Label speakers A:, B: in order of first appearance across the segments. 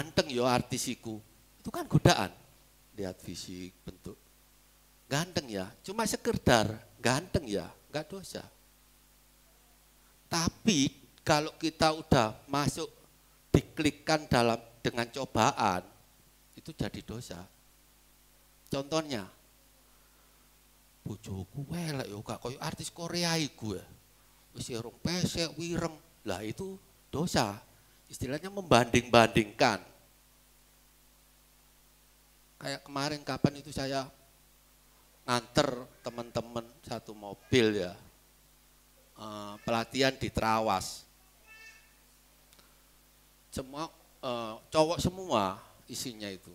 A: ganteng yo artisiku. Itu kan godaan. Lihat fisik, bentuk. Ganteng ya, cuma sekedar ganteng ya, enggak dosa. Tapi kalau kita udah masuk diklikkan dengan cobaan, itu jadi dosa. Contohnya, bojoku elek yo gak koyo artis Korea iku ya. Wis rong pesek wireng. Lah itu dosa. Istilahnya membanding-bandingkan. Kayak kemarin kapan itu saya nganter teman-teman satu mobil ya. Pelatihan di Trawas. Semua cowok semua isinya itu.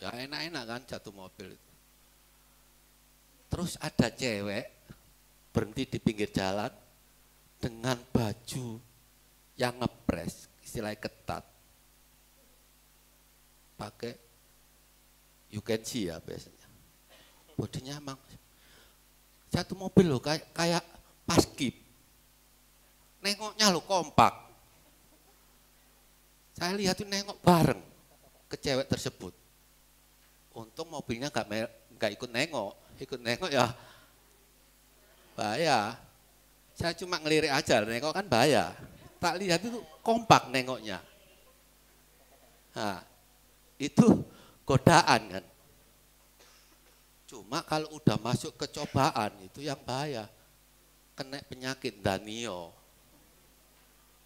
A: Ya enak-enak kan satu mobil itu. Terus ada cewek berhenti di pinggir jalan dengan baju yang ngepres, istilahnya ketat. Pakai you can see ya biasanya. Bodinya emang satu mobil loh kayak paskib. Nengoknya lo kompak. Saya lihat itu nengok bareng ke cewek tersebut. Untung mobilnya nggak ikut nengok ya bahaya. Saya cuma ngelirik aja, nengok kan bahaya. Tak lihat itu kompak nengoknya. Nah, itu godaan kan. Cuma kalau udah masuk ke cobaan itu yang bahaya. Kena penyakit danio.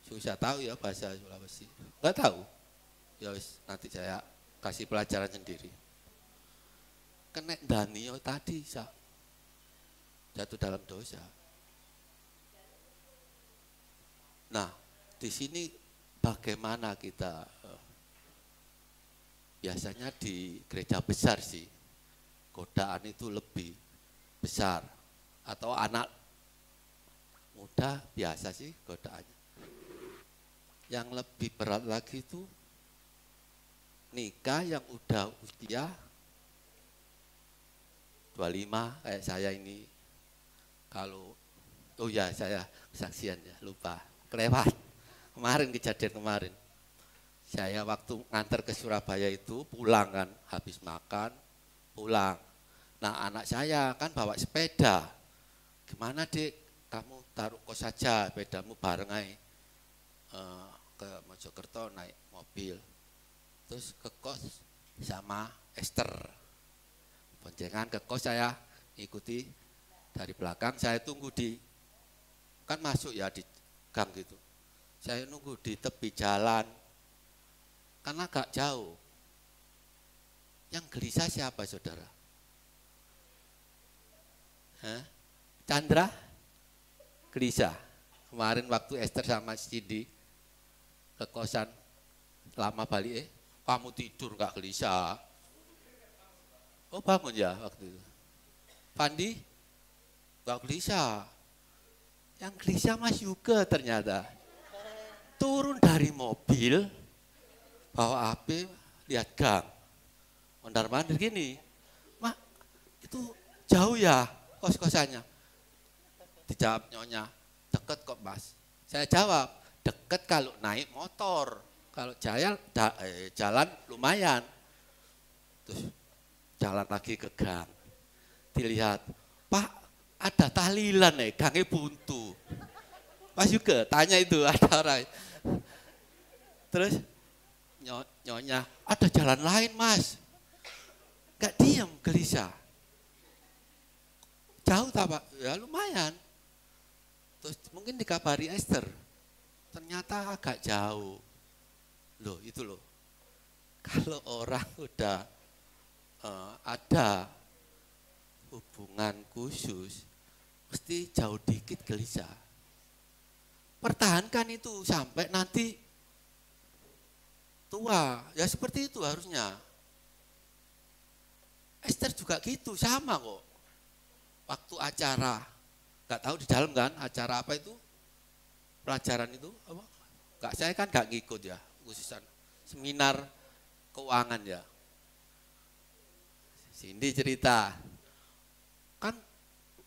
A: Susah tahu ya bahasa Sulawesi. Enggak tahu. Ya wis, nanti saya kasih pelajaran sendiri. Kena danio tadi jatuh dalam dosa. Nah, di sini bagaimana kita biasanya di gereja besar sih godaan itu lebih besar atau anak muda biasa sih godaannya. Yang lebih berat lagi itu nikah yang udah usia 25 kayak saya ini. Kalau oh ya saya kesaksian ya lupa kelewat kemarin kejadian kemarin. Saya waktu nganter ke Surabaya itu pulang kan habis makan pulang. Nah anak saya kan bawa sepeda. Gimana Dik? Kamu taruh kos saja sepedamu bareng aja. Ke Mojokerto naik mobil. Terus ke kos sama Esther. Boncengan ke kos saya ikuti dari belakang, saya tunggu kan masuk ya di gang gitu. Saya nunggu di tepi jalan, karena agak jauh. Yang gelisah siapa saudara? Chandra? Gelisah. Kemarin waktu Esther sama Cindy ke kosan lama balik, kamu tidur gak gelisah? Oh bangun ya waktu itu. Fandi? Gak gelisah. Yang gelisah Mas Yuga ternyata. Turun dari mobil, bawa HP, lihat gang. Mondar-mandir gini. Mak, itu jauh ya kos-kosannya? Dijawab nyonya, deket kok Mas. Saya jawab, deket kalau naik motor. Kalau jalan lumayan. Terus jalan lagi ke gang. Dilihat, Pak ada tahlilan gangnya buntu. Mas juga tanya itu ada orang. Terus nyonya, ada jalan lain Mas. Gak diam gelisah. Jauh tak Pak? Ya lumayan. Terus mungkin dikabari Esther. Ternyata agak jauh. Loh itu loh. Kalau orang udah ada hubungan khusus, mesti jauh dikit gelisah. Pertahankan itu sampai nanti tua. Ya seperti itu harusnya. Esther juga gitu, sama kok. Waktu acara, gak tahu di dalam kan, acara apa itu? Pelajaran itu, apa? Saya kan gak ngikut ya, khususan seminar keuangan ya. Cindy cerita, kan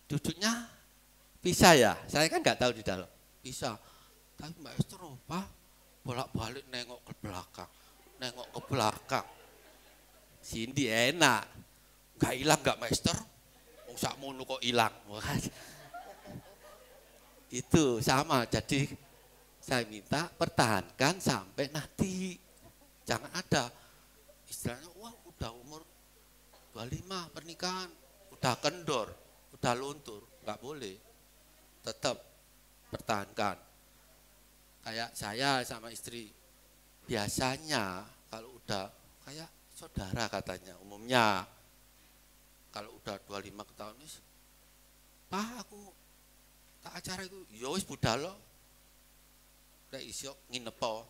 A: duduknya pisah ya, saya kan gak tahu di dalam, pisah. Tapi Mbak Esther apa? Bolak-balik nengok ke belakang, nengok ke belakang. Cindy enak, gak hilang gak maester, sakmono kok hilang. Itu sama, jadi saya minta pertahankan sampai nanti. Jangan ada istilahnya, wah udah umur 25 pernikahan, udah kendor, udah luntur, nggak boleh. Tetap pertahankan. Kayak saya sama istri, biasanya kalau udah kayak saudara katanya, umumnya kalau udah 25 tahun, Pak aku tak acara itu, ya wis budal lo, udah iso nginepo.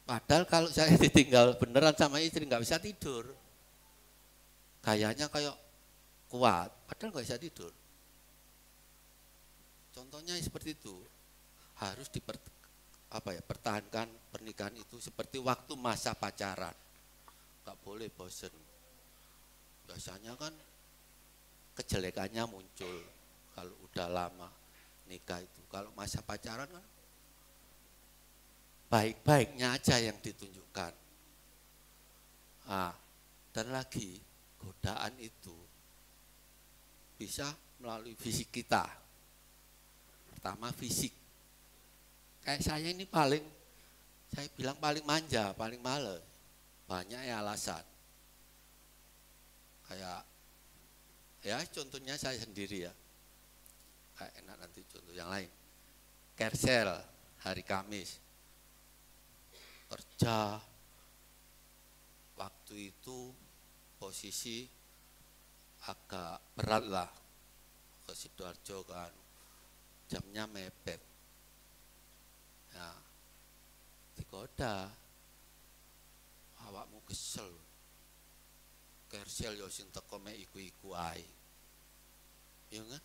A: Padahal kalau saya ditinggal beneran sama istri nggak bisa tidur, kayaknya kayak kuat, padahal nggak bisa tidur. Contohnya seperti itu, harus pertahankan pernikahan itu seperti waktu masa pacaran, nggak boleh bosen. Biasanya kan kejelekannya muncul kalau udah lama nikah itu. Kalau masa pacaran kan baik-baiknya aja yang ditunjukkan. Dan lagi godaan itu bisa melalui fisik kita. Pertama fisik. Kayak saya ini saya bilang paling manja, paling males. Banyak ya alasan. Kayak, ya contohnya saya sendiri ya. Kayak enak nanti contoh yang lain. Kersel, hari Kamis. Kerja, waktu itu posisi agak berat lah. Ke Sidoarjo kan, jamnya mepet. Ya, digoda, awakmu kesel. Kersel yo sing teko mek iku-iku ae. Ya kan?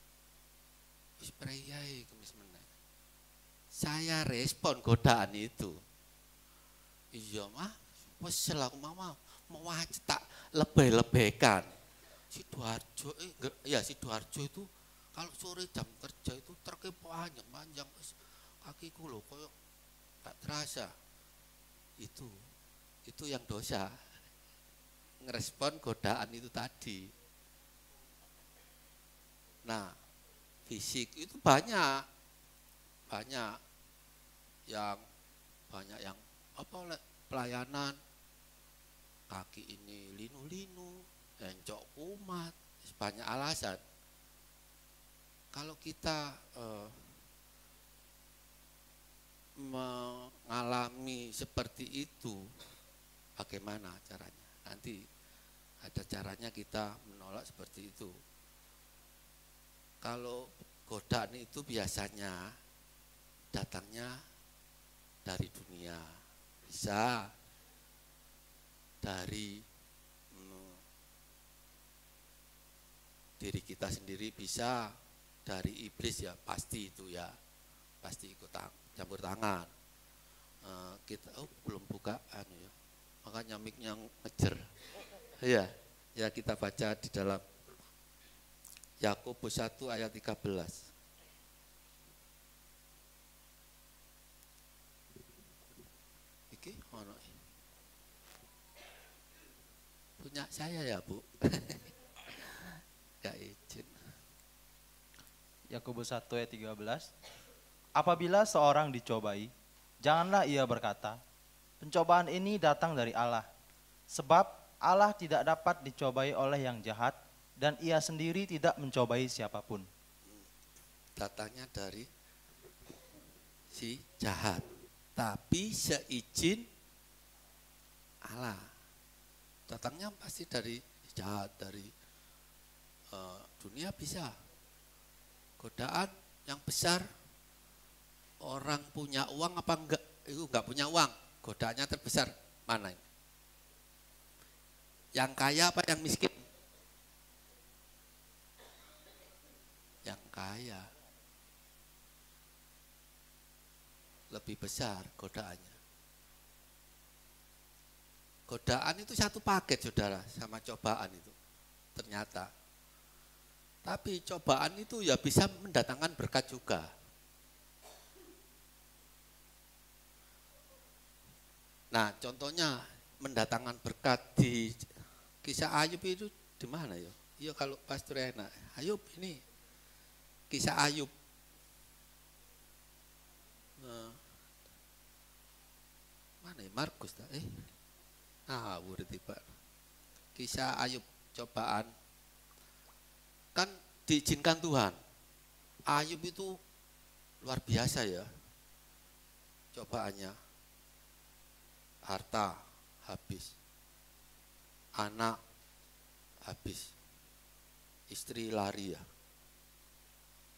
A: Wis priyai kemis meneh. Saya respon godaan itu. Iya mah, kesel aku mau tak lebih-lebihkan. Sidoarjo, Sidoarjo itu kalau sore jam kerja itu truknya panjang, kakiku loh koyo gak terasa. Itu yang dosa. Ngerespon godaan itu tadi. Nah, fisik itu banyak yang pelayanan, kaki ini linu-linu, encok kumat, banyak alasan. Kalau kita mengalami seperti itu, bagaimana caranya? Nanti ada caranya kita menolak seperti itu. Kalau godaan itu biasanya datangnya dari dunia, bisa dari diri kita sendiri, bisa dari iblis ya, pasti itu ya, pasti ikut campur tangan. Kita belum buka ya, makanya mic-nya ngejer. Ya kita baca di dalam Yakobus 1 ayat 13. Punya saya ya Bu. Gak izin.
B: Yakobus 1 ayat 13. Apabila seorang dicobai, janganlah ia berkata, pencobaan ini datang dari Allah. Sebab Allah tidak dapat dicobai oleh yang jahat, dan ia sendiri tidak mencobai siapapun.
A: Datangnya dari si jahat, tapi seizin Allah. Datangnya pasti dari jahat, dari dunia bisa. Godaan yang besar, orang punya uang apa enggak? Itu enggak punya uang, godaannya terbesar mana ini? Yang kaya apa yang miskin? Yang kaya. Lebih besar godaannya. Godaan itu satu paket saudara sama cobaan itu ternyata. Tapi cobaan itu ya bisa mendatangkan berkat juga. Nah, contohnya mendatangkan berkat di kisah Ayub itu di mana ya? Iya kalau Pastor enak. Ayub ini kisah Ayub. Nah, mana ya? Markus tak? Berarti Pak. Kisah Ayub cobaan kan diizinkan Tuhan. Ayub itu luar biasa ya cobaannya. Harta habis, anak habis, istri lari ya.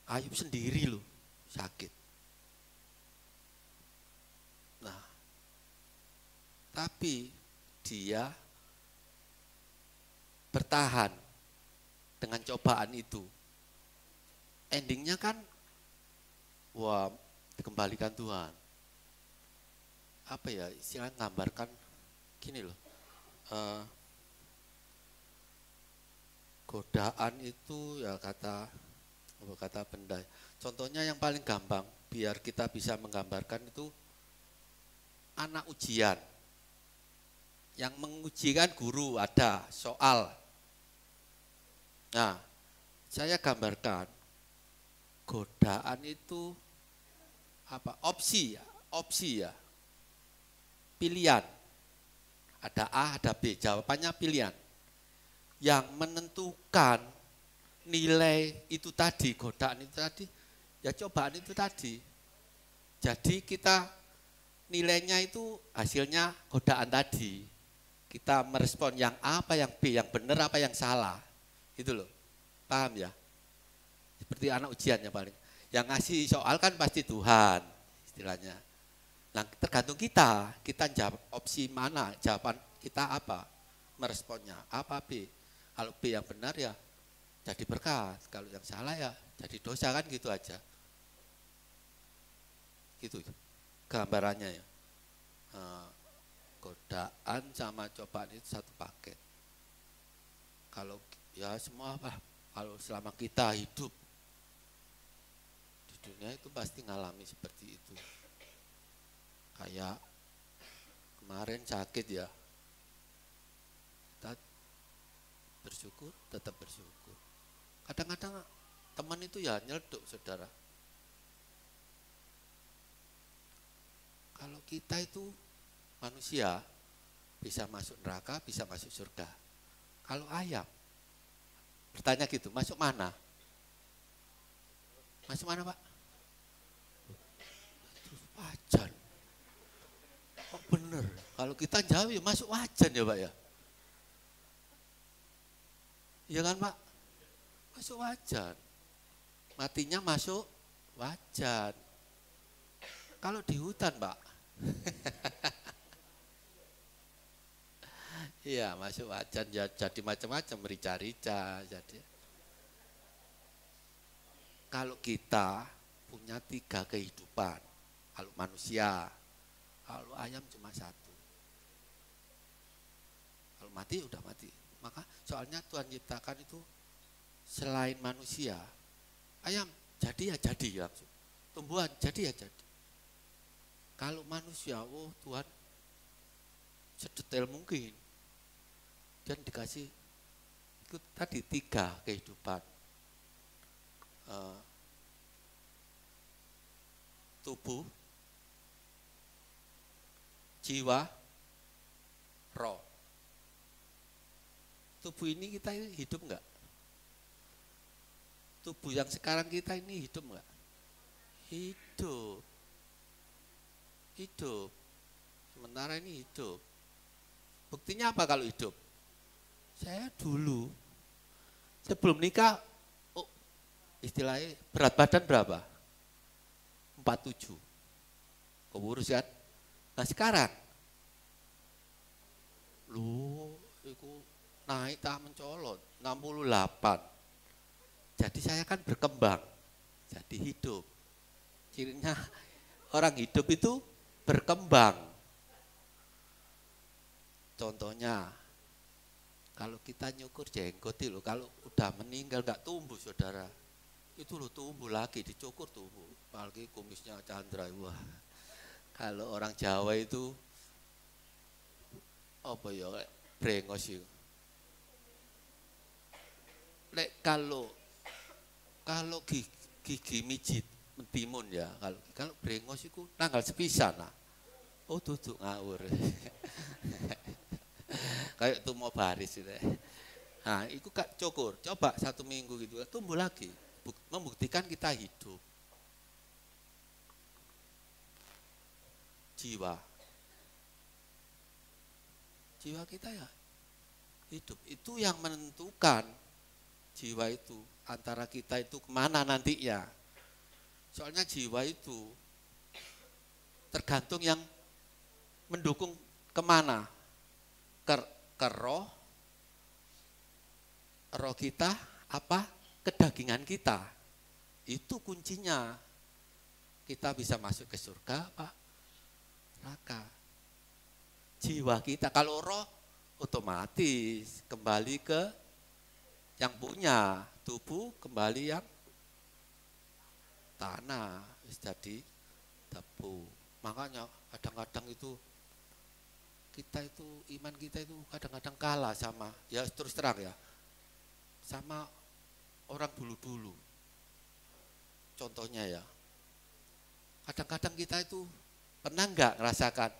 A: Ayub sendiri loh sakit. Nah, tapi dia bertahan dengan cobaan itu. Endingnya kan, wah, dikembalikan Tuhan. Apa ya, istilah gambarkan gini loh. Godaan itu ya kata benda. Contohnya yang paling gampang, biar kita bisa menggambarkan itu anak ujian. Yang mengujikan guru ada soal. Nah, saya gambarkan godaan itu apa? Opsi ya. Pilihan. Ada A, ada B, jawabannya pilihan. Yang menentukan nilai itu tadi, godaan itu tadi, ya cobaan itu tadi. Jadi kita nilainya itu hasilnya godaan tadi. Kita merespon yang A apa yang B, yang benar apa yang salah. Itu loh, paham ya? Seperti anak ujiannya paling. Yang ngasih soal kan pasti Tuhan, istilahnya. Nah tergantung kita jawab opsi mana, jawaban kita apa, meresponnya apa B. Kalau B yang benar ya jadi berkat, kalau yang salah ya jadi dosa kan gitu aja. Gitu gambarannya ya. Godaan sama cobaan itu satu paket. Kalau ya semua apa, kalau selama kita hidup di dunia itu pasti ngalami seperti itu. Kayak kemarin sakit ya, kita bersyukur, tetap bersyukur. Kadang-kadang teman itu ya nyeletuk saudara. Kalau kita itu manusia, bisa masuk neraka, bisa masuk surga. Kalau ayam, bertanya gitu, masuk mana? Masuk mana Pak? Wajan. Oh bener, kalau kita jawab ya masuk wajan ya Pak ya. Iya kan Pak? Masuk wajan. Matinya masuk wajan. Kalau di hutan Pak. Iya masuk wajan ya, jadi macam-macam, rica-rica. Jadi kalau kita punya 3 kehidupan, kalau manusia, kalau ayam cuma 1. Kalau mati udah mati. Maka soalnya Tuhan ciptakan itu selain manusia, ayam jadi ya jadi langsung, tumbuhan jadi ya jadi. Kalau manusia, oh Tuhan sedetail mungkin. Dan dikasih itu tadi 3 kehidupan. Tubuh, jiwa, roh. Tubuh ini kita hidup enggak? Tubuh yang sekarang kita ini hidup enggak? Hidup. Hidup. Sementara ini hidup. Buktinya apa kalau hidup? Saya dulu sebelum nikah, oh, istilahnya berat badan berapa? 47. Keurus kan? Nah sekarang, lu itu naik tak mencolot 68. Jadi saya kan berkembang, jadi hidup. Cirinya orang hidup itu berkembang. Contohnya, kalau kita nyukur jenggot itu, kalau udah meninggal gak tumbuh saudara, itu lo tumbuh lagi, dicukur tumbuh. Apalagi kumisnya Chandra, wah. Kalau orang Jawa itu apa ya brengos itu. Lek kalau gigi mijit mentimun ya, kalau brengos itu tanggal sepisan lah. Oh duduk ngawur. Kayak tumor baris itu. Nah, itu Kak cukur. Coba 1 minggu gitu, tumbuh lagi. Membuktikan kita hidup. Jiwa kita ya hidup. Itu yang menentukan jiwa itu. Antara kita itu kemana nantinya. Soalnya jiwa itu tergantung yang mendukung kemana. Ke roh kita apa? Kedagingan kita. Itu kuncinya. Kita bisa masuk ke surga apa? Neraka. Jiwa kita, kalau roh otomatis kembali ke yang punya, tubuh kembali yang tanah, jadi debu. Makanya kadang-kadang itu iman kita itu kadang-kadang kalah sama, ya terus terang ya, sama orang dulu-dulu. Contohnya ya, kadang-kadang kita itu pernah nggak ngerasakan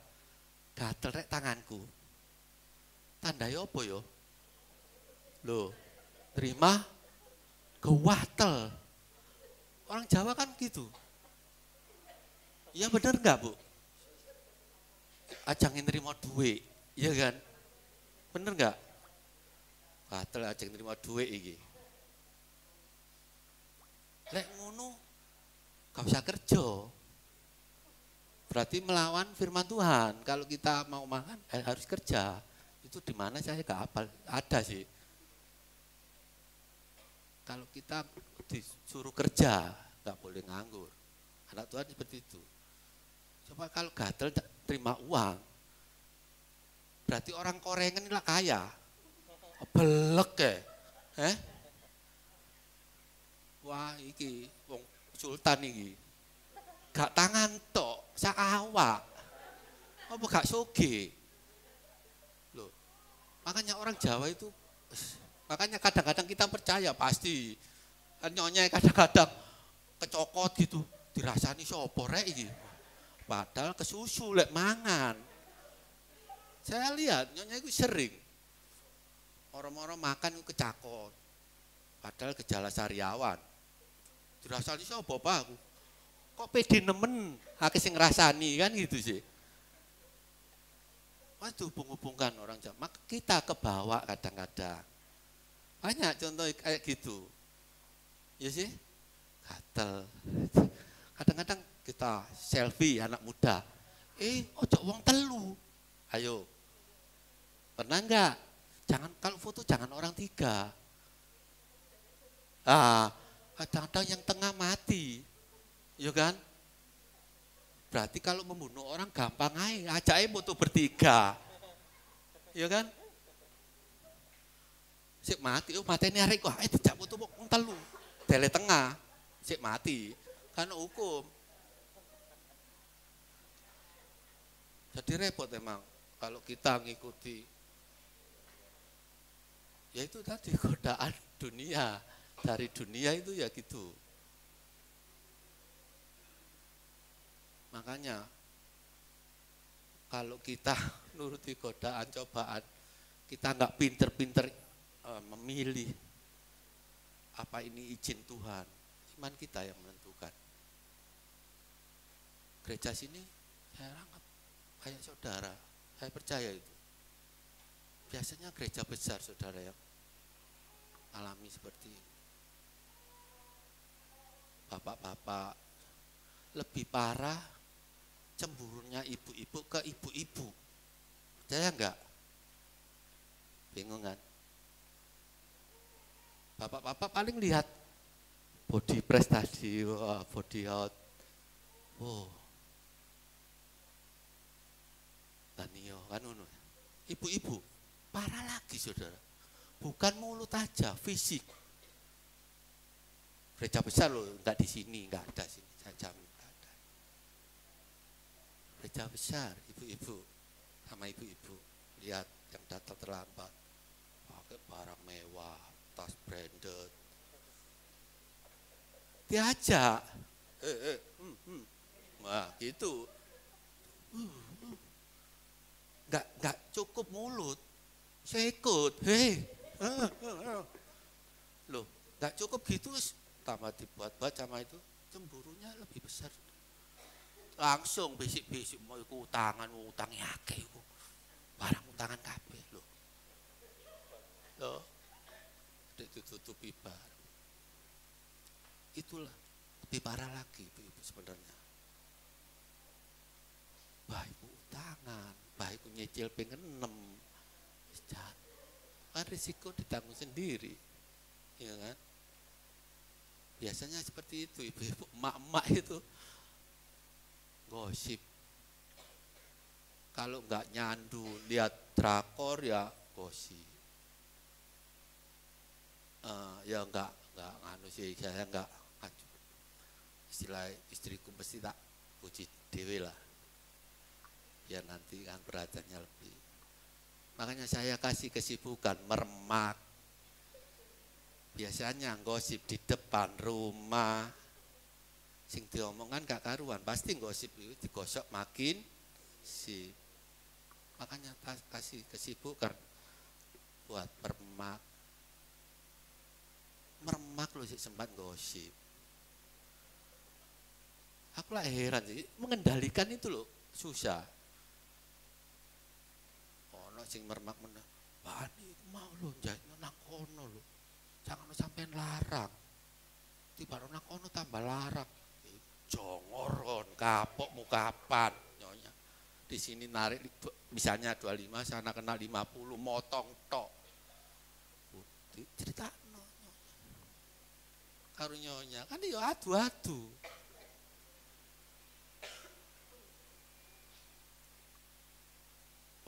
A: gatel rek tanganku? Tandai apa yo? Loh, terima gewatel. Orang Jawa kan gitu. Iya bener nggak Bu? Ajangin nerima duit, iya kan? Bener nggak? Gatel ajang nerima duit iki. Lek ngono gak usah kerja. Berarti melawan firman Tuhan. Kalau kita mau makan harus kerja. Itu di mana saya gak hafal. Ada sih. Kalau kita disuruh kerja, gak boleh nganggur. Anak Tuhan seperti itu. Coba kalau gatel terima uang, berarti orang Korengan ini lah kaya. Belek ya. Wah iki wong sultan iki. Gak tangan tok, sak awak. Apa gak soge? Loh. Makanya orang Jawa itu, makanya kadang-kadang kita percaya pasti. Kan nyonya kadang-kadang kecokot gitu, dirasani sopo rek iki. Padahal kesusu lek mangan. Saya lihat nyonya itu sering. Orang-orang makan itu kecakot. Padahal gejala sariawan. Dirasani sopo Pak aku. Kok pede nemen, akeh sing ngrasani kan gitu sih. Mas hubung-hubungkan orang Jawa, maka kita kebawa kadang-kadang. Banyak contoh kayak gitu. Ya sih, gatel. Kadang-kadang kita selfie anak muda. Ojo wong telu. Ayo. Pernah enggak? Jangan kalau foto jangan orang 3. Kadang-kadang yang tengah mati. Ya kan? Berarti kalau membunuh orang gampang aja, ajake foto bertiga. Ya kan? Sik mati, mateni arek kok dijak foto wong telu. Dele tengah, sik mati. Kan hukum. Jadi repot emang kalau kita ngikuti. Ya itu tadi godaan dunia. Dari dunia itu ya gitu. Makanya kalau kita nuruti godaan, cobaan, kita nggak pinter-pinter memilih apa ini izin Tuhan, iman kita yang menentukan. Gereja sini saya anggap kayak saudara, saya percaya itu. Biasanya gereja besar saudara yang alami seperti ini. Bapak-bapak lebih parah cemburunya ibu-ibu ke ibu-ibu. Percaya enggak? Bingung kan? Bapak-bapak paling lihat body prestasi, body out. Danio kan ngono. Ibu-ibu parah lagi saudara. Bukan mulut aja, fisik. Gereja besar loh, enggak di sini, enggak ada sini, saya jamin. Gereja besar, ibu-ibu sama ibu-ibu lihat yang datang terlambat, pakai barang mewah, tas branded, diajak, wah gitu, nggak cukup mulut, saya ikut, loh, nggak cukup gitu, tambah dibuat-buat sama itu, cemburunya lebih besar. Langsung bisik-bisik mau ikut utangan, utangnya akeh iku. Barang utangan kabeh lho. Loh. Ditutupi bar. Itulah lebih parah lagi Ibu sebenarnya. Bah iku utangan, bah iku nyicil ping 6. Kan risiko ditanggung sendiri. Ya kan? Biasanya seperti itu ibu-ibu, emak-emak itu gosip. Kalau nggak nyandu lihat drakor ya gosip. Ya nggak nganu sih, saya nggak istilah istriku mesti tak puji dewe lah. Ya nanti kan beratnya lebih. Makanya saya kasih kesibukan meremak. Biasanya gosip di depan rumah. Sing diomongan gak karuan, pasti gosip itu digosok makin sip. Makanya kasih kesibukan buat meremak. Meremak loh sih sempat gosip. Aku lah heran sih, mengendalikan itu loh susah. Ono sing meremak meneh. Bani mau loh jahitnya nang kono loh. Jangan sampean larang. Tiba nang kono tambah larang. Jongoron, kapok mukapan nyonya. Di sini narik misalnya 25, sana kena 50, motong tok. Cerita nyonya. Karo nyonya, kan dia adu-adu.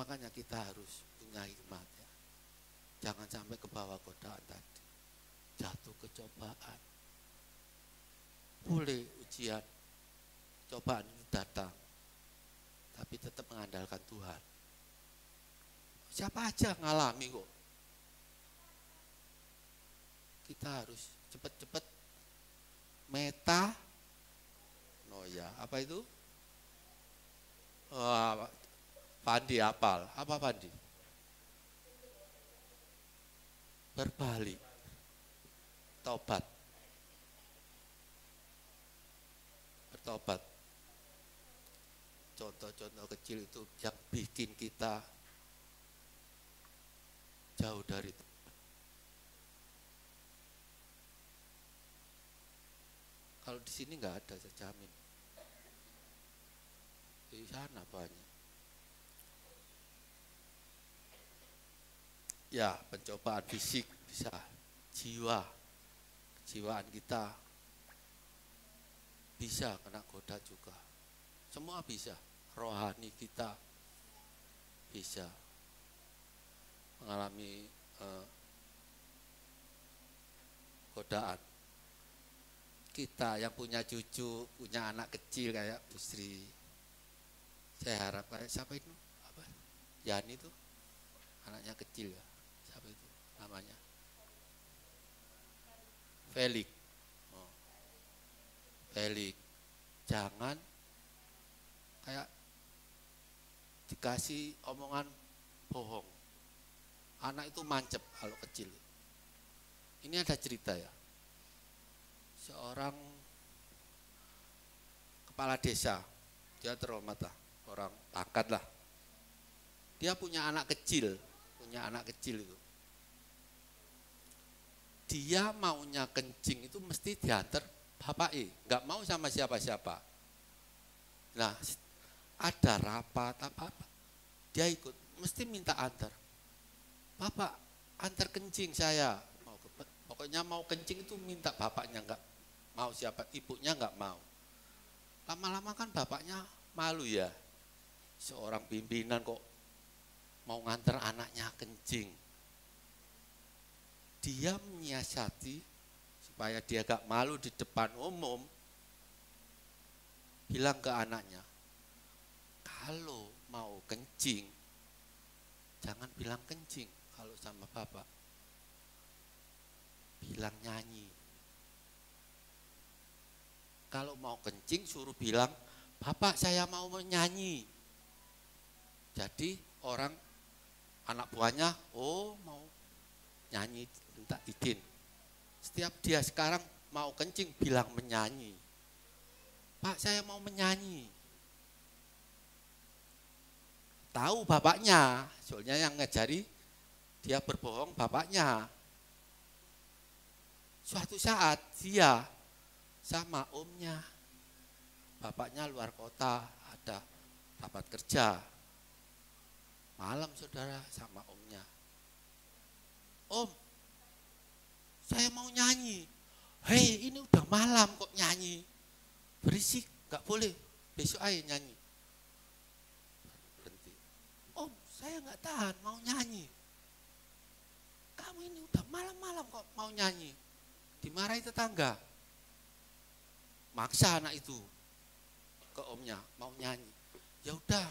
A: Makanya kita harus punya hikmat ya. Jangan sampai ke bawah godaan tadi. Jatuh ke cobaan. Boleh ujian, cobaan itu datang, tapi tetap mengandalkan Tuhan. Siapa aja ngalami kok. Kita harus cepat-cepat metanoia. Apa itu? Pandi apal. Apa Pandi? Berbalik. Tobat. Bertobat. Contoh-contoh kecil itu yang bikin kita jauh dari Tuhan. Kalau di sini nggak ada, saya jamin. Di sana banyak. Ya, pencobaan fisik bisa, jiwa, kejiwaan kita bisa kena goda juga. Semua bisa, rohani kita bisa mengalami godaan. Kita yang punya cucu, punya anak kecil kayak Bu Sri, saya harap kayak siapa itu? Apa? Yani itu anaknya kecil ya. Siapa itu namanya? Felix. Oh. Felix. Jangan kayak dikasih omongan bohong. Anak itu mancep kalau kecil. Ini ada cerita ya. Seorang kepala desa, dia terhormat lah, orang pangkat lah. Dia punya anak kecil itu. Dia maunya kencing itu mesti diantar bapaknya, nggak mau sama siapa-siapa. Nah, ada rapat apa-apa, dia ikut, mesti minta antar. Bapak, antar kencing saya. Pokoknya mau kencing itu minta bapaknya, nggak mau siapa, ibunya nggak mau. Lama-lama kan bapaknya malu ya. Seorang pimpinan kok mau nganter anaknya kencing. Dia menyiasati supaya dia gak malu di depan umum. Bilang ke anaknya, kalau mau kencing jangan bilang kencing kalau sama bapak. Bilang nyanyi. Kalau mau kencing suruh bilang, bapak saya mau menyanyi. Jadi orang anak buahnya, oh mau nyanyi minta izin. Setiap dia sekarang mau kencing bilang menyanyi. Pak saya mau menyanyi. Tahu bapaknya, soalnya yang ngajari dia berbohong bapaknya. Suatu saat dia sama omnya, bapaknya luar kota, ada rapat kerja. Malam saudara sama omnya, om, saya mau nyanyi. Hei, ini udah malam kok nyanyi. Berisik, gak boleh, besok aja nyanyi. Berhenti. Om, saya gak tahan, mau nyanyi. Kamu ini udah malam-malam kok mau nyanyi. Dimarahi tetangga. Maksa anak itu ke omnya mau nyanyi. Ya udah,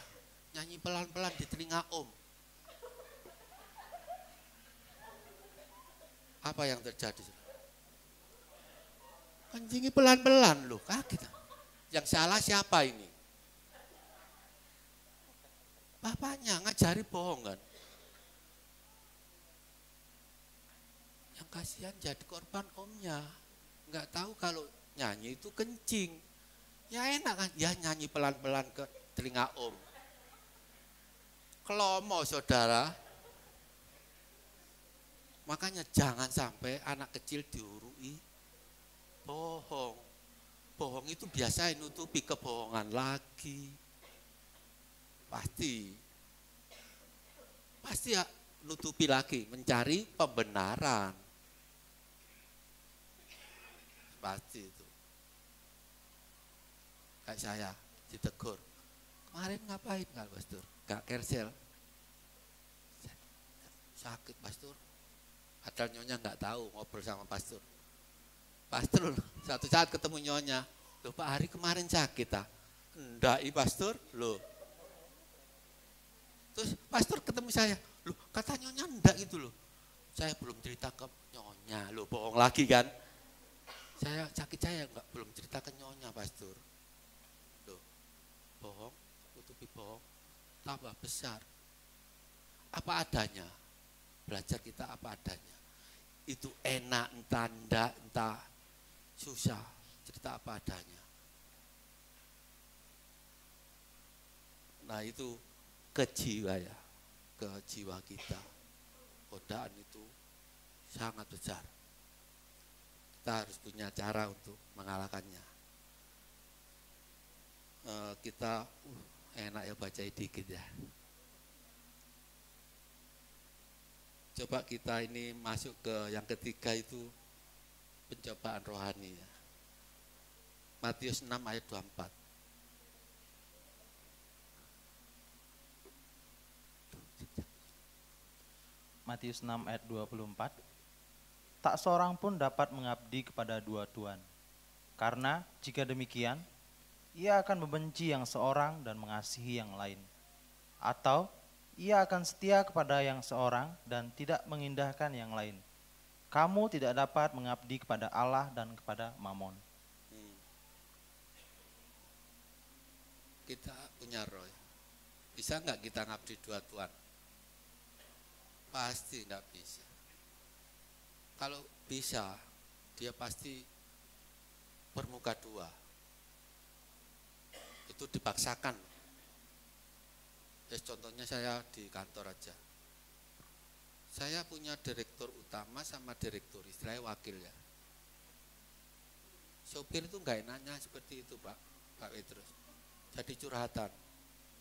A: nyanyi pelan-pelan di telinga om. Apa yang terjadi? Kencingnya pelan-pelan loh, kaget. Yang salah siapa ini? Bapaknya ngajari bohong kan. Yang kasihan jadi korban omnya. Nggak tahu kalau nyanyi itu kencing. Ya enak kan, ya nyanyi pelan-pelan ke telinga om. Kelomo saudara. Makanya jangan sampai anak kecil diurui bohong. Bohong itu biasa nutupi kebohongan lagi. Pasti ya nutupi lagi, mencari pembenaran. Pasti itu. Kayak saya ditegur. Kemarin ngapain nggak pastor? Gak kersel. Sakit pastor. Padahal nyonya nggak tahu ngobrol sama pastor. Pastor satu saat ketemu nyonya. Loh Pak Hari kemarin sakit ah. Enggak pastor loh. Terus pastor ketemu saya. Loh kata nyonya enggak itu loh. Saya belum cerita ke nyonya. Loh bohong lagi kan. Saya sakit saya enggak belum cerita ke nyonya pastor. Loh bohong, tutupi bohong. Tambah besar. Apa adanya. Belajar kita apa adanya. Itu enak entah enggak, entah susah. Cerita apa adanya. Nah itu ke jiwa ya. Ke jiwa kita. Godaan itu sangat besar. Kita harus punya cara untuk mengalahkannya. Kita enak ya baca dikit ya. Coba kita ini masuk ke yang ketiga itu pencobaan rohani ya. Matius 6 ayat 24.
B: Matius 6 ayat 24. Tak seorang pun dapat mengabdi kepada dua tuan. Karena jika demikian, ia akan membenci yang seorang dan mengasihi yang lain. Atau ia akan setia kepada yang seorang dan tidak mengindahkan yang lain. Kamu tidak dapat mengabdi kepada Allah dan kepada Mamon.
A: Kita punya roh. Bisa nggak kita ngabdi dua tuan? Pasti nggak bisa. Kalau bisa, dia pasti bermuka dua. Itu dipaksakan. Contohnya saya di kantor aja. Saya punya direktur utama sama direktur, istilahnya wakil ya. Sopir itu nggak enaknya seperti itu Pak Petrus. Jadi curhatan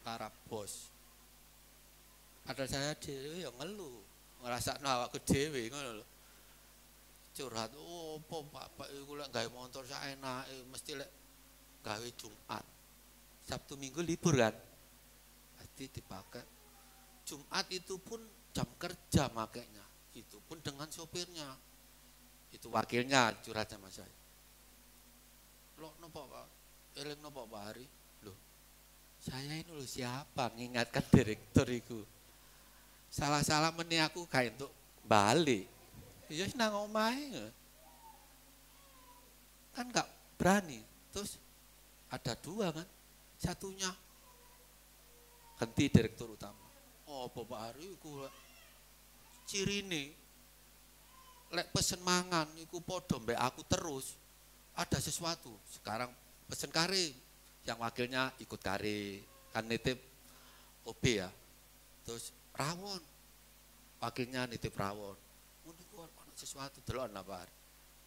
A: para bos. Padahal saya dewe yang ngeluh, ngrasakno awakku dhewe ngono lho. Curhat, oh Pak iku lek gawe motor saenake mesti lek gawe Jumat. Sabtu Minggu libur kan? Pasti dipakai. Jumat itu pun jam kerja makainya. Itu pun dengan sopirnya. Itu wakilnya curhat sama saya. Loh nopo Pak? Eling nopo Pak Hari? Loh, saya ini loh siapa ngingatkan direktur itu. Salah-salah meneh aku kae entuk balik. Ya wis nang omahe. Kan nggak berani. Terus ada dua kan. Satunya ganti direktur utama. Oh, Bapak Ari iku cirine lek pesen mangan iku padha mbek aku terus. Ada sesuatu. Sekarang pesen kare, yang wakilnya ikut kare. Kan nitip OB ya. Terus rawon. Wakilnya nitip rawon. Niku ana sesuatu delok napa.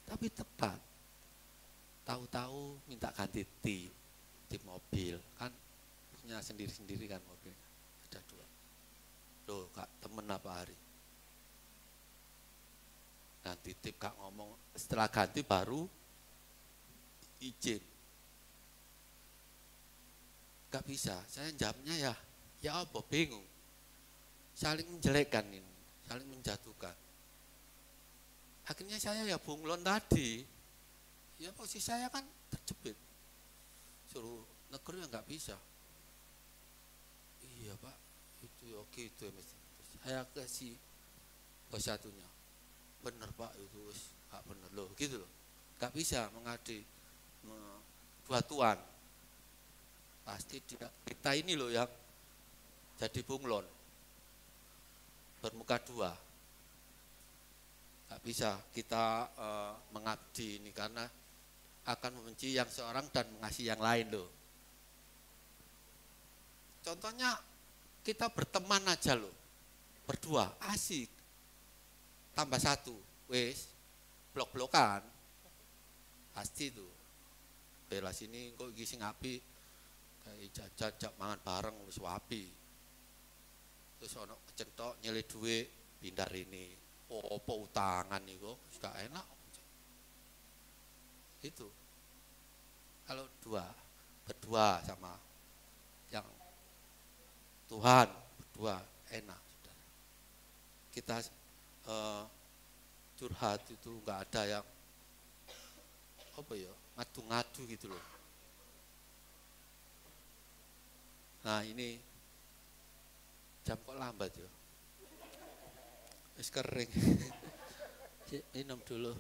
A: Tapi tepat. Tahu-tahu minta ganti tip mobil. Kan punya sendiri-sendiri kan mobilnya. Ada dua. Loh, Kak, temen apa hari? Ganti tip Kak ngomong, setelah ganti baru izin. Gak bisa, saya jawabnya ya apa, bingung. Saling menjelekkan ini, saling menjatuhkan. Akhirnya saya ya bunglon tadi, ya posisi saya kan terjepit. Suruh negeri ya nggak bisa. Iya Pak, itu oke itu ya mesti. Saya kasih bos satunya, bener Pak itu nggak bener loh, gitu loh. Nggak bisa mengadu dua tuan. Pasti kita ini loh yang jadi bunglon, bermuka dua. Nggak bisa kita mengabdi ini karena akan membenci yang seorang dan mengasihi yang lain loh. Contohnya kita berteman aja loh, berdua asik, tambah satu, wes blok-blokan, pasti tuh. Bela sini kok iki sing apik, kayak jajak mangan bareng wis wapi. Terus ono kecentok nyele duit pindah ini, apa utangan niku gak enak. Itu kalau berdua sama yang Tuhan berdua enak. Kita curhat itu nggak ada yang apa ya ngadu-ngadu gitu loh. Nah ini jam kok lambat ya, wis kering. Minum dulu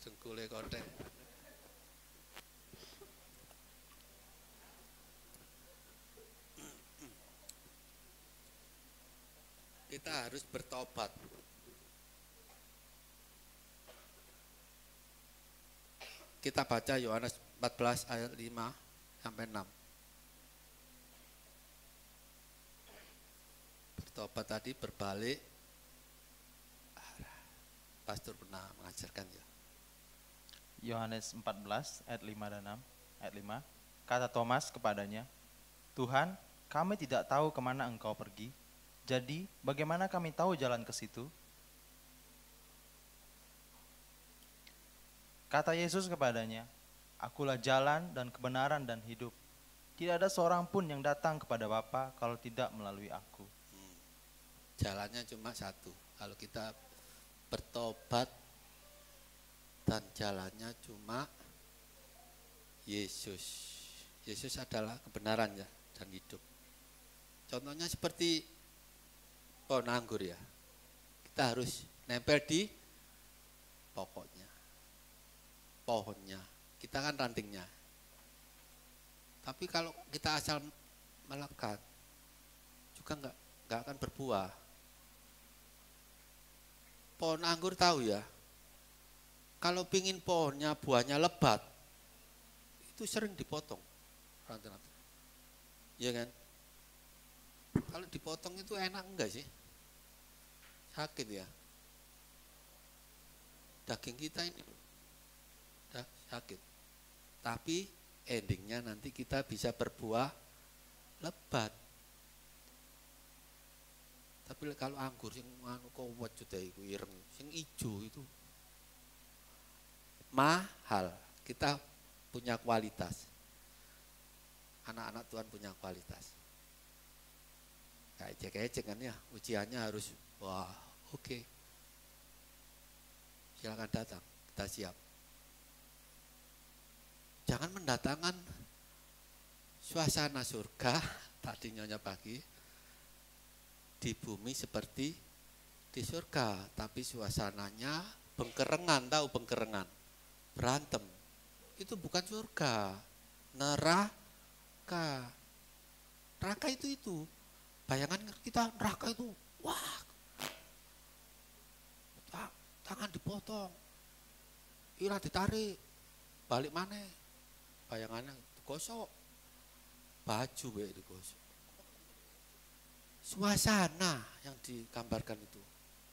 A: dengkule kotek. Kita harus bertobat. Kita baca Yohanes 14 ayat 5 sampai 6. Bertobat tadi berbalik. Pastor pernah mengajarkan ya.
B: Yohanes 14 ayat 5 dan 6. Ayat 5. Kata Thomas kepadanya, Tuhan, kami tidak tahu kemana engkau pergi. Jadi, bagaimana kami tahu jalan ke situ? Kata Yesus kepadanya, Akulah jalan dan kebenaran dan hidup. Tidak ada seorang pun yang datang kepada Bapa kalau tidak melalui aku.
A: Jalannya cuma satu. Kalau kita bertobat dan jalannya cuma Yesus. Yesus adalah kebenaran ya dan hidup. Contohnya seperti pohon anggur ya. Kita harus nempel di pokoknya. Pohonnya. Kita kan rantingnya. Tapi kalau kita asal melekat juga enggak akan berbuah. Pohon anggur tahu ya. Kalau pingin pohonnya buahnya lebat, itu sering dipotong. Iya kan? Kalau dipotong itu enak enggak sih? Sakit ya. Daging kita ini sakit. Tapi endingnya nanti kita bisa berbuah lebat. Tapi kalau anggur sing anu kowat juta iku ireng, sing ijo itu mahal. Kita punya kualitas. Anak-anak Tuhan punya kualitas. Kayak ejek-ejek kan ya, ujiannya harus wah, oke. Silakan datang, kita siap. Jangan mendatangkan suasana surga tadi Nyonya pagi, di bumi seperti di surga, tapi suasananya bengkerengan, tahu bengkerengan, berantem. Itu bukan surga, neraka. Neraka itu. Bayangan kita neraka itu, wah, tangan dipotong, ira ditarik, balik mana, bayangannya gosok, baju digosok. Suasana yang digambarkan itu.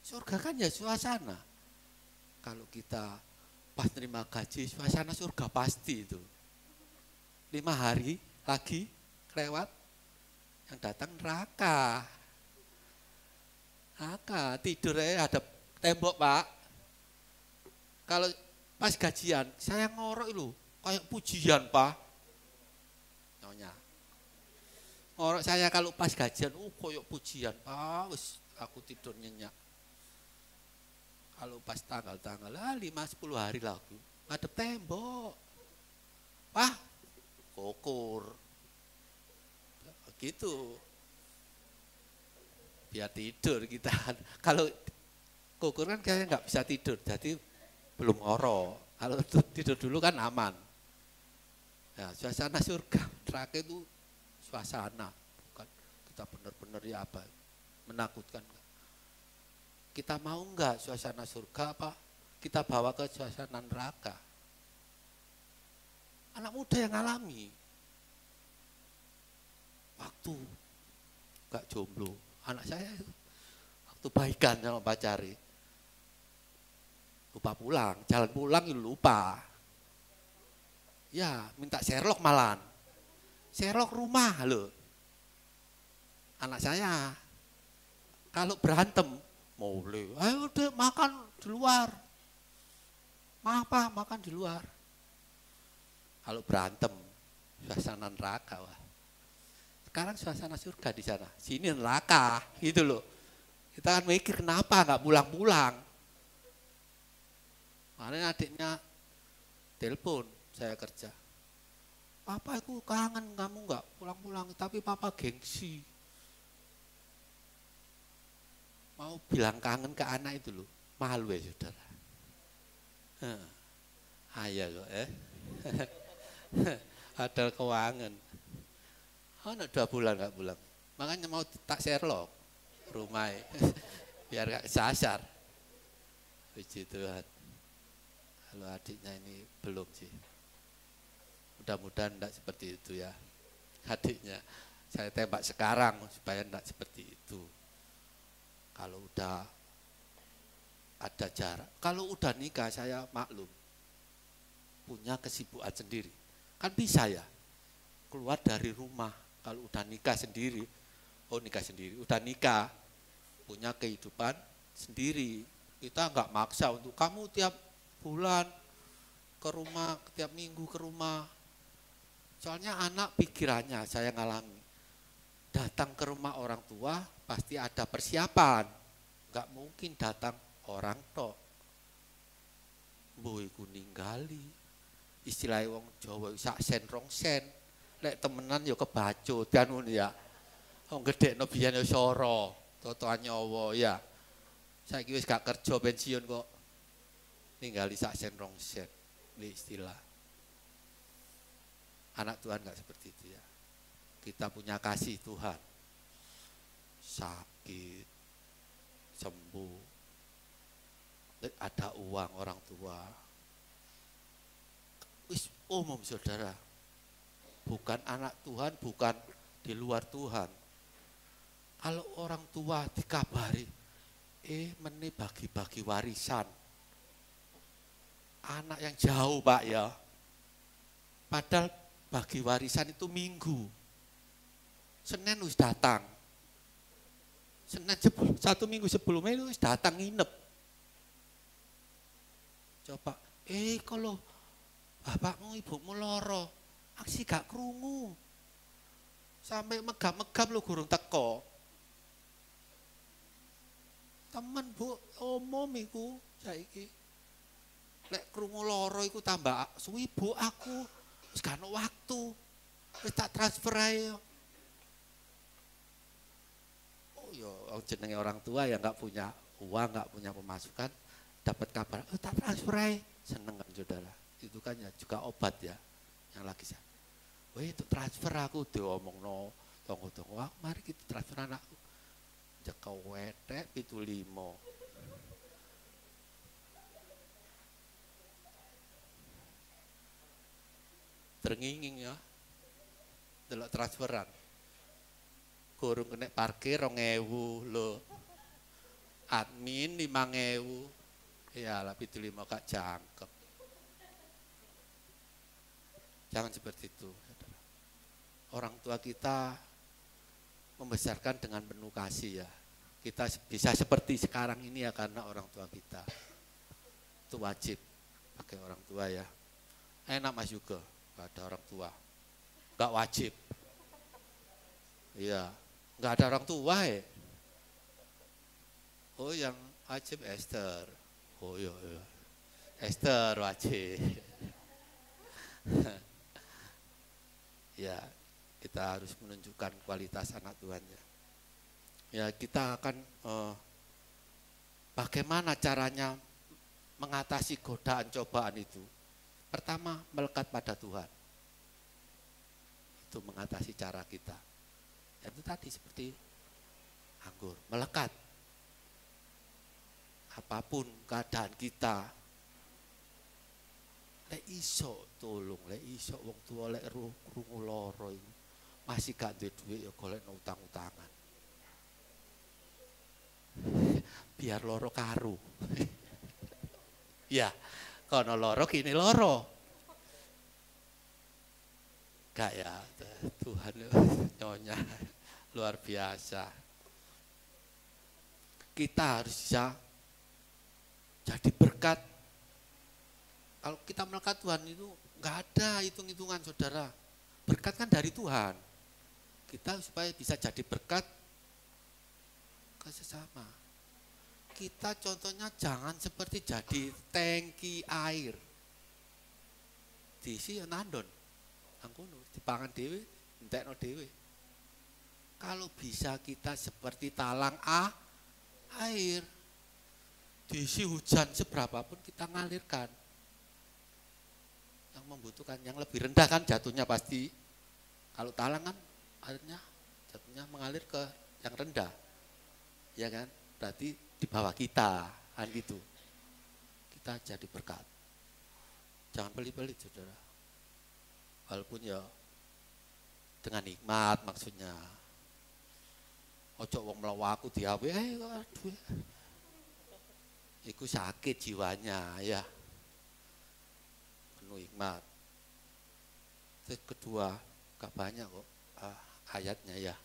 A: Surga kan ya suasana. Kalau kita pas terima gaji, suasana surga pasti itu. 5 hari lagi kelewat, yang datang neraka. Neraka, tidur ada tembok Pak. Kalau pas gajian, saya ngorok itu, kayak pujian Pak. Nyonya. Ngorok saya kalau pas gajian, kayak pujian Pak, aku tidur nyenyak. Kalau pas tanggal-tanggal 5-10 hari lagi, ngadep tembok. Wah, kokur. Gitu. Biar tidur kita. Kalau kokur kan kayaknya nggak bisa tidur, jadi belum ngorok. Kalau tidur dulu kan aman. Ya, suasana surga, neraka itu suasana. Bukan kita benar-benar ya apa, menakutkan. Kita mau enggak suasana surga apa kita bawa ke suasana neraka? Anak muda yang alami. Waktu enggak jomblo, anak saya itu waktu baikan sama pacari. Lupa pulang, jalan pulang lupa. Ya, minta Sherlock malahan. Sherlock rumah loh. Anak saya kalau berantem boleh, ayo deh makan di luar. Makan di luar. Kalau berantem, suasana neraka. Wah. Sekarang suasana surga di sana. Sini neraka, gitu loh. Kita kan mikir kenapa nggak pulang-pulang. Kemarin adiknya telepon, saya kerja. Papa itu kangen kamu nggak pulang-pulang, tapi papa gengsi. Mau bilang kangen ke anak itu loh, malu ya saudara. Ayah kok ada keuangan. Anak 2 bulan nggak pulang, makanya mau tak Sherlock rumah biar gak sasar. Puji Tuhan. Kalau adiknya ini belum sih. Mudah-mudahan enggak seperti itu ya. Adiknya saya tembak sekarang supaya enggak seperti itu. Kalau udah ada jarak, kalau udah nikah saya maklum, punya kesibukan sendiri. Kan bisa ya, keluar dari rumah, kalau udah nikah sendiri, udah nikah, punya kehidupan sendiri. Kita nggak maksa untuk kamu tiap bulan ke rumah, tiap minggu ke rumah. Soalnya anak pikirannya saya ngalami, datang ke rumah orang tua pasti ada persiapan, nggak mungkin datang orang tok. Mbok iku ninggali, istilah wong Jawa sak sen rong sen, lek temenan yo kebacut kan ngono ya. Wong gedhekno biyen yo soro, toto nyawa ya. Saiki wis gak kerja pensiun kok ninggali sak sen rong sen, ini istilah. Anak Tuhan nggak seperti itu ya. Kita punya kasih Tuhan, sakit, sembuh, ada uang orang tua, wis umum saudara. Bukan anak Tuhan, bukan di luar Tuhan. Kalau orang tua dikabari, meni bagi-bagi warisan, anak yang jauh Pak ya, padahal bagi warisan itu Minggu. Senin wis datang. Senin 1 minggu sebelumnya itu wis datang nginep. Coba, kalau bapakmu ibumu loro, aksi gak krungu. Sampai megap-megap lo gurung teko. Temen Bu, omom iku saiki. Lek krungu loro iku tambah suwi Bu aku. Wis gak ono waktu. Wis tak transfer ae. yo jenenge orang tua yang nggak punya uang, nggak punya pemasukan, dapat kabar, tak transfer aja, seneng kan saudara. Itu kan ya juga obat ya, yang lagi saya. Weh itu transfer aku diomong no, tunggu, wah mari kita transfer anakku. Jaka wetek 75. Ternginging ya, delok transferan. Kurung kena parkir 2.000 lo, admin 5.000, ya lah 75 gak jangkep. Jangan seperti itu. Orang tua kita membesarkan dengan penuh kasih ya. Kita bisa seperti sekarang ini ya karena orang tua kita. Itu wajib pakai orang tua ya. Enak Mas juga, gak ada orang tua. Gak wajib. Iya, gak ada orang tua ya. Oh yang wajib Esther. Oh iya. Esther wajib. Ya, kita harus menunjukkan kualitas anak Tuhan ya. Ya kita akan bagaimana caranya mengatasi godaan cobaan itu. Pertama melekat pada Tuhan. Itu mengatasi cara kita. Itu tadi seperti anggur, melekat. Apapun keadaan kita, lek iso tolong, lek iso wong tua lek krungu lara iku masih gak duwe dhuwit ya golekno utang-utangan. Biar loro karu. Ya, kono loro kini loro. Gak ya, Tuhan nyonya luar biasa. Kita harus bisa jadi berkat. Kalau kita melekat Tuhan itu nggak ada hitung-hitungan saudara. Berkat kan dari Tuhan. Kita supaya bisa jadi berkat ke sesama. Kita contohnya jangan seperti jadi tangki air. Diisi ya nandon. Angkono dipangan dhewe, entekno dhewe. Kalau bisa kita seperti talang air. Diisi hujan seberapapun kita ngalirkan. Yang membutuhkan yang lebih rendah kan jatuhnya pasti. Kalau talang kan airnya jatuhnya mengalir ke yang rendah. Ya kan? Berarti di bawah kita kan gitu. Kita jadi berkat. Jangan pelit-pelit saudara. Walaupun ya dengan nikmat maksudnya. Ojo wong mlaku diawe aduh. Iku sakit jiwanya ya. Penuh hikmat. Terus kedua, gak banyak kok ayatnya ya.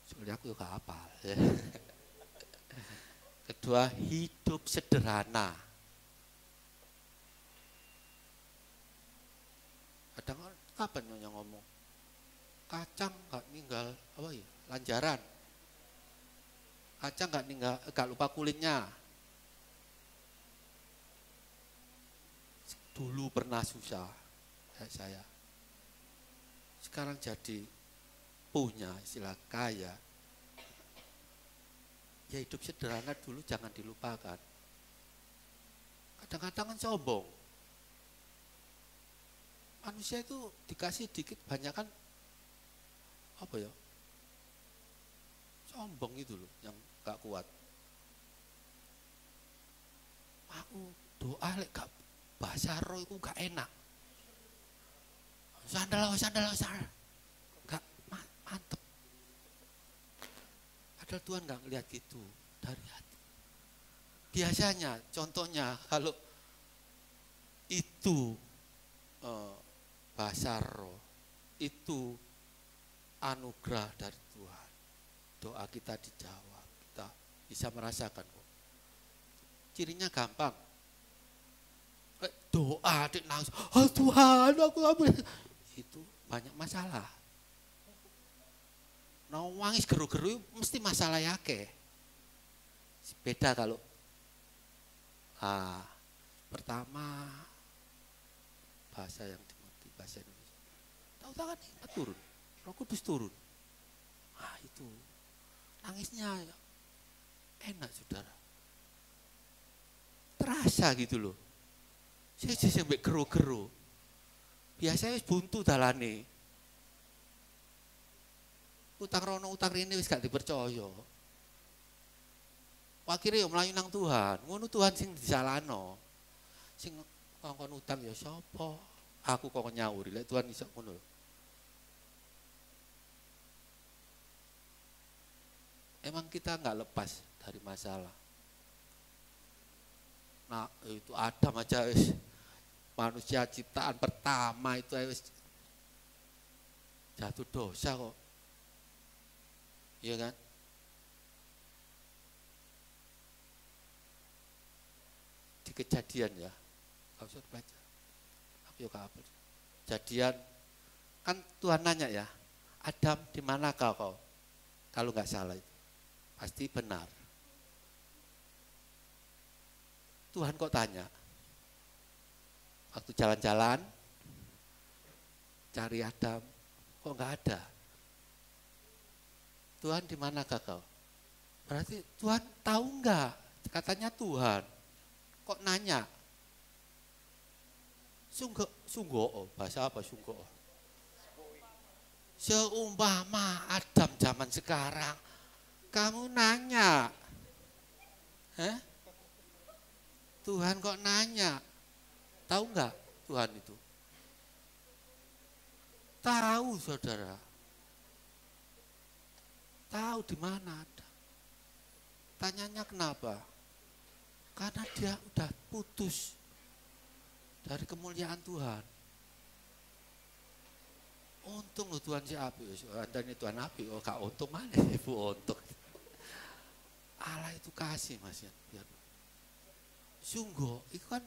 A: Soalnya aku gak hafal. Ya. Kedua, hidup sederhana. Kadang kapan nyonya ngomong? Kacang gak ninggal apa ya? Lanjaran. Kacang gak lupa kulitnya. Dulu pernah susah saya. Sekarang jadi punya istilah kaya. Ya hidup sederhana dulu jangan dilupakan. Kadang-kadang kan sombong. Manusia itu dikasih dikit banyak kan apa ya? Sombong itu loh yang gak kuat. Aku doa lek gak bahasa roh itu gak enak. Sandal. Gak mantep. Padahal Tuhan gak ngeliat gitu dari hati. Biasanya contohnya kalau itu bahasa roh itu anugerah dari Tuhan. Doa kita dijawab. Kita bisa merasakan kok. Cirinya gampang. Doa adik nangis, oh Tuhan aku apa? Itu banyak masalah. Nangis geru-geru mesti masalah yake. Beda kalau pertama bahasa yang dimengerti bahasa Indonesia. Tahu kan turun, Roh Kudus turun. Ah itu, nangisnya enak saudara. Terasa gitu loh. Saya sampai keru-keru. Biasanya buntu dalane. Utang rono utang rene wis gak dipercaya. Akhirnya ya melayu nang Tuhan. Ngono Tuhan sing disalahno. Sing ngongkon utang ya sapa? Aku kok nyauri lek Tuhan iso ngono. Emang kita nggak lepas dari masalah. Nah itu Adam aja wis manusia ciptaan pertama itu wis jatuh dosa kok. Iya kan? Di Kejadian ya. Kau usah baca. Aku juga apa? Kejadian kan Tuhan nanya ya, Adam di mana kau? Kalau nggak salah itu pasti benar. Tuhan kok tanya? Waktu jalan-jalan cari Adam, kok nggak ada? Tuhan di mana kau? Berarti Tuhan tahu nggak? Katanya Tuhan. Kok nanya? Sungguh, bahasa apa sungguh? Seumpama Adam zaman sekarang, kamu nanya, Tuhan kok nanya? Tahu nggak Tuhan itu? Tahu saudara. Tahu di mana ada. Tanyanya kenapa? Karena dia udah putus dari kemuliaan Tuhan. Untung loh Tuhan si api, Anda ini Tuhan api, oh gak untung mana ibu untung. Allah itu kasih mas ya. Biar. Sungguh, itu kan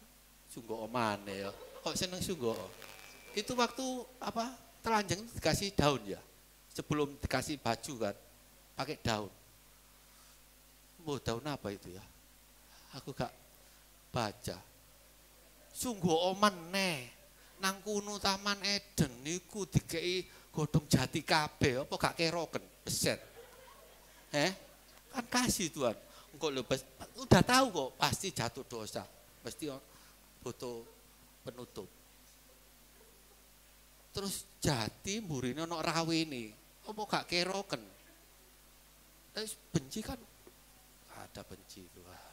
A: sungguh omane ya. Kok seneng sungguh? Itu waktu apa telanjang dikasih daun ya. Sebelum dikasih baju kan, pakai daun. Mau daun apa itu ya? Aku gak baca. Sungguh oman nih, nang kuno Taman Eden niku dikei godhong jati kabeh, apa gak keroken beset. Kan kasih Tuhan. Engko udah tahu kok pasti jatuh dosa. Pasti butuh penutup. Terus jati mburine ana rawene, apa gak keroken. Terus benci kan ada benci Tuhan.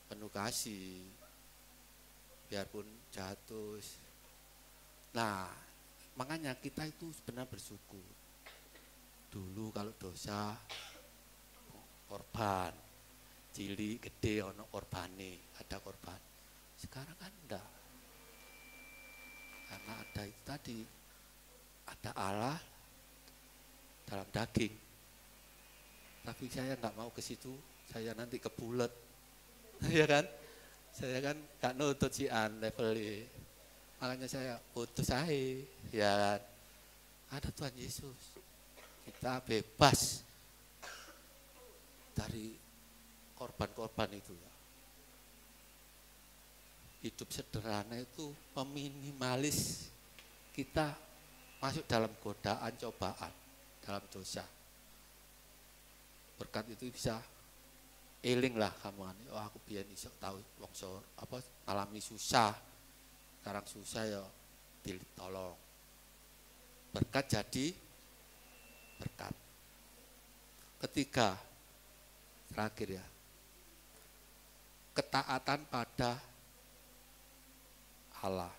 A: Penuh kasih, biarpun jatuh. Nah, makanya kita itu sebenarnya bersyukur. Dulu kalau dosa, korban, cilik, gede, ono korbane, ada korban. Sekarang kan enggak. Karena ada itu tadi, ada Allah dalam daging. Tapi saya nggak mau ke situ, saya nanti ke bulet. Ya kan? Saya kan gak nutut si an levelnya. Makanya saya putus aja. Ya kan? Ada Tuhan Yesus. Kita bebas dari korban-korban itu ya. Hidup sederhana itu meminimalis kita masuk dalam godaan, cobaan, dalam dosa. Berkat itu bisa eling lah kamu kan, oh aku biar iso tahu longsor apa alami susah, sekarang susah ya ditolong. Berkat jadi berkat. Ketiga, terakhir ya, ketaatan pada Allah.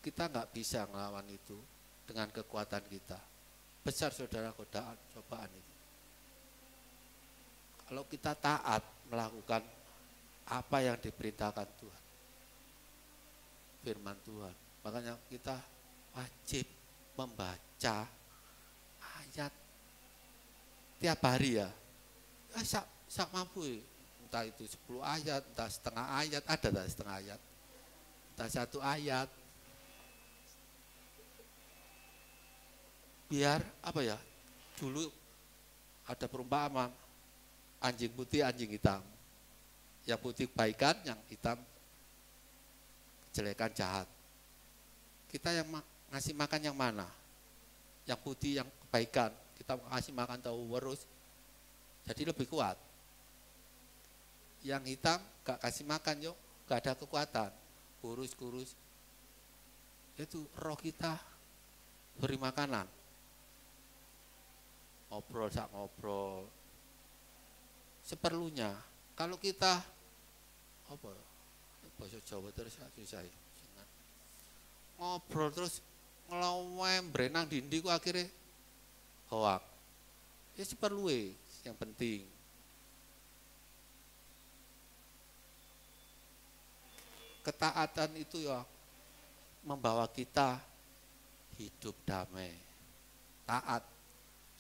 A: Kita nggak bisa ngelawan itu dengan kekuatan kita. Besar saudara godaan, cobaan itu. Kalau kita taat melakukan apa yang diperintahkan Tuhan, firman Tuhan, makanya kita wajib membaca ayat tiap hari ya. Sak mampu ya. Entah itu 10 ayat, entah setengah ayat, ada tak setengah ayat, entah 1 ayat. Biar apa ya, dulu ada perumpamaan anjing putih, anjing hitam. Yang putih kebaikan, yang hitam kejelekan jahat. Kita yang ngasih makan yang mana? Yang putih, yang kebaikan. Kita kasih makan tahu terus, jadi lebih kuat. Yang hitam gak kasih makan yuk, gak ada kekuatan, kurus. Itu roh kita beri makanan. Ngobrol seperlunya. Kalau kita bahasa Jawa terus susah ya. Ngobrol terus ngelawem berenang dindi ku akhirnya hoak. Ya seperlunya yang penting. Ketaatan itu ya membawa kita hidup damai. Taat,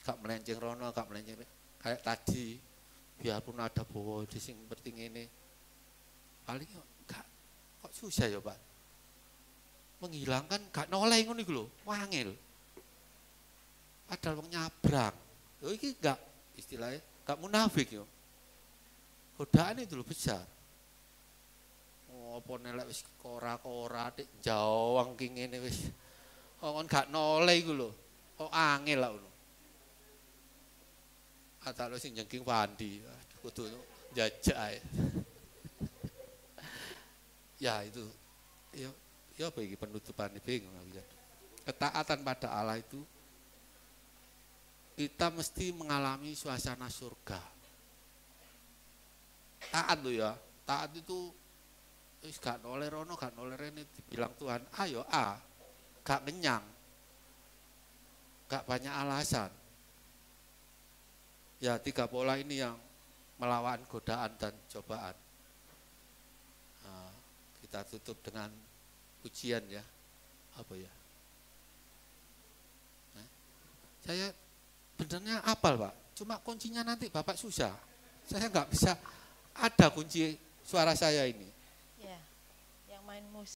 A: gak melenceng rono, gak melenceng kayak tadi, biarpun ada bawa di sing penting ini, paling gak kok susah ya Pak. Menghilangkan gak noleh ngono iku lho, wangil. Padahal wong nyabrang. Yo iki gak istilahnya gak munafik yo. Godaan itu lho besar. Apa nelek wis kora-kora dik jawang ki ngene wis. Kok gak noleh iku lho. Kok angel lah ngono. Kata lo sing jengking pandi, kudu jajak ae. Ya itu, ya apa ini penutupan ini bingung. Ketaatan pada Allah itu, kita mesti mengalami suasana surga. Taat lo ya, taat itu, gak noleh rono, gak noleh rene, dibilang Tuhan, ayo gak kenyang, gak banyak alasan. Ya 3 pola ini yang melawan godaan dan cobaan. Nah, kita tutup dengan pujian ya. Apa ya? Nah, saya benernya apal Pak. Cuma kuncinya nanti Bapak susah. Saya nggak bisa ada kunci suara saya ini.
C: Ya, yang main musik.